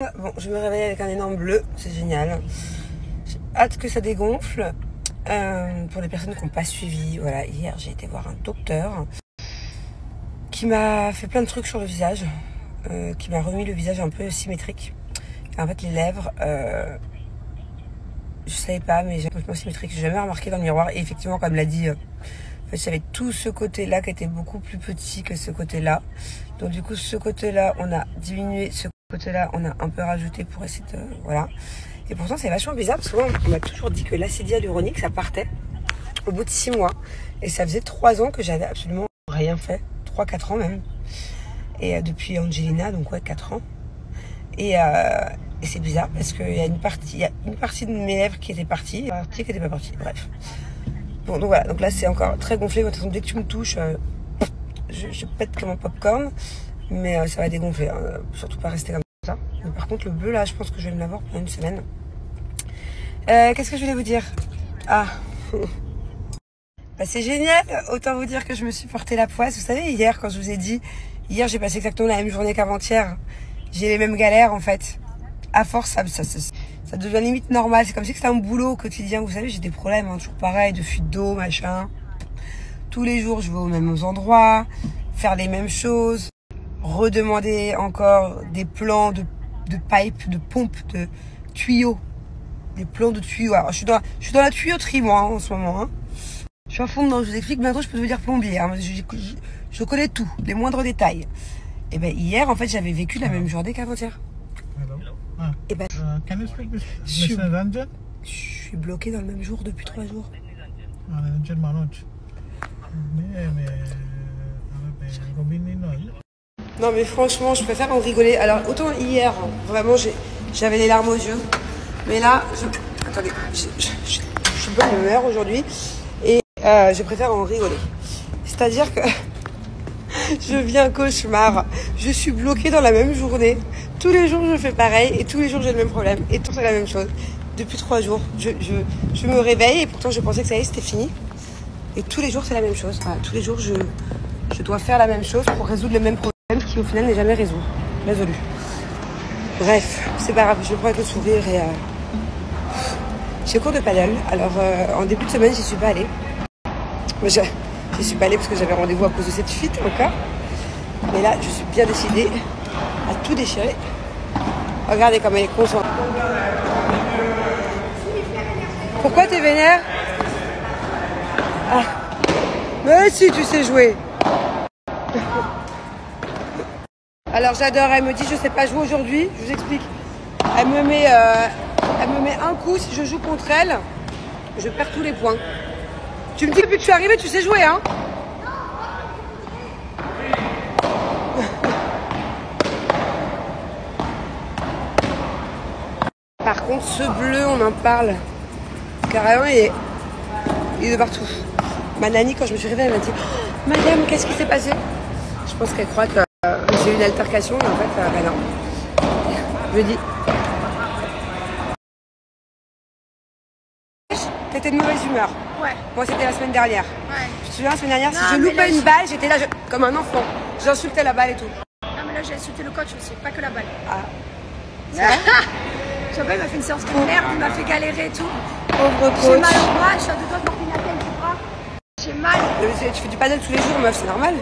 Bon, je me réveille avec un énorme bleu, c'est génial. J'ai hâte que ça dégonfle. Pour les personnes qui n'ont pas suivi, voilà, hier j'ai été voir un docteur qui m'a fait plein de trucs sur le visage, qui m'a remis le visage un peu symétrique. Et en fait, les lèvres, je savais pas, mais j'ai complètement symétrique. J'ai jamais remarqué dans le miroir. Et effectivement, comme l'a dit, en fait, j'avais tout ce côté-là qui était beaucoup plus petit que ce côté-là. Donc du coup, ce côté-là, on a diminué, ce côté-là, on a un peu rajouté pour essayer de... Voilà. Et pourtant, c'est vachement bizarre parce que moi, on m'a toujours dit que l'acide hyaluronique, ça partait au bout de 6 mois. Et ça faisait 3 ans que j'avais absolument rien fait. 3-4 ans même. Et depuis Angelina, donc ouais, 4 ans. Et c'est bizarre parce qu'il y a une partie de mes lèvres qui était partie, une partie qui n'était pas partie. Bref. Bon, donc voilà. Donc là, c'est encore très gonflé. De toute façon, dès que tu me touches, je pète comme un popcorn. Mais ça va dégonfler. Hein. Surtout pas rester comme ça. Mais par contre, le bleu, là, je pense que je vais me l'avoir pendant une semaine. Qu'est-ce que je voulais vous dire? Ah, bah, c'est génial. Autant vous dire que je me suis porté la poisse. Vous savez, hier, quand je vous ai dit, hier, j'ai passé exactement la même journée qu'avant-hier. J'ai les mêmes galères, en fait. À force, ça devient limite normal. C'est comme si c'était un boulot au quotidien. Vous savez, j'ai des problèmes, hein, toujours pareil, de fuite d'eau, machin. Tous les jours, je vais aux mêmes endroits, faire les mêmes choses, redemander encore des plans de pipe, de pompe, de tuyaux. Des plans de tuyaux. Alors, je suis dans la tuyauterie, moi, hein, en ce moment. Hein. Je suis à fond dedans. Je vous explique, bientôt, je peux devenir plombier. Hein. Je connais tout, les moindres détails. Et ben hier, en fait, j'avais vécu la même journée qu'avant-hier. Et ben, je suis bloquée dans le même jour depuis 3 jours. Non mais franchement, je préfère en rigoler. Alors autant hier, vraiment, j'avais les larmes aux yeux. Mais là, attendez, je suis bonne humeur aujourd'hui. Et je préfère en rigoler. C'est-à-dire que je vis un cauchemar. Je suis bloquée dans la même journée. Tous les jours, je fais pareil. Et tous les jours, j'ai le même problème. Et tout, c'est la même chose. Depuis 3 jours, je me réveille. Et pourtant, je pensais que ça y est, c'était fini. Et tous les jours, c'est la même chose. Voilà, tous les jours, je dois faire la même chose pour résoudre le même problème qui, au final, n'est jamais résolu. Bref, c'est pas grave. Je le prends avec le sourire. Et j'ai cours de paddle. Alors, en début de semaine, j'y suis pas allée. Je suis pas allée parce que j'avais rendez-vous à cause de cette fuite encore. Mais là, je suis bien décidée à tout déchirer. Regardez comme elle est concentrée. Pourquoi t'es vénère? Ah. Mais si, tu sais jouer. Alors j'adore, elle me dit je sais pas jouer aujourd'hui. Je vous explique. Elle me met un coup, si je joue contre elle, je perds tous les points. Tu me dis que depuis que je suis arrivée, tu sais jouer, hein? Par contre, ce bleu, on en parle. Carrément, il est de partout. Ma nanny, quand je me suis réveillée, elle m'a dit oh, madame, qu'est-ce qui s'est passé? Je pense qu'elle croit que j'ai eu une altercation, et en fait, ben non. Je lui dis t'étais de mauvaise humeur. Ouais. Moi, c'était la semaine dernière. Ouais. Je te souviens, la semaine dernière, Non, si je loupais une balle, j'étais là comme un enfant. J'insultais la balle et tout. Non, mais là, j'ai insulté le coach aussi, pas que la balle. Ah. C'est vrai? Je sais pas, il m'a fait une séance de merde, il m'a fait galérer et tout. Pauvre coach. J'ai mal au bras, je suis à 2 doigts de m'ordinateur du bras. J'ai mal. Tu fais du paddle tous les jours, meuf, c'est normal.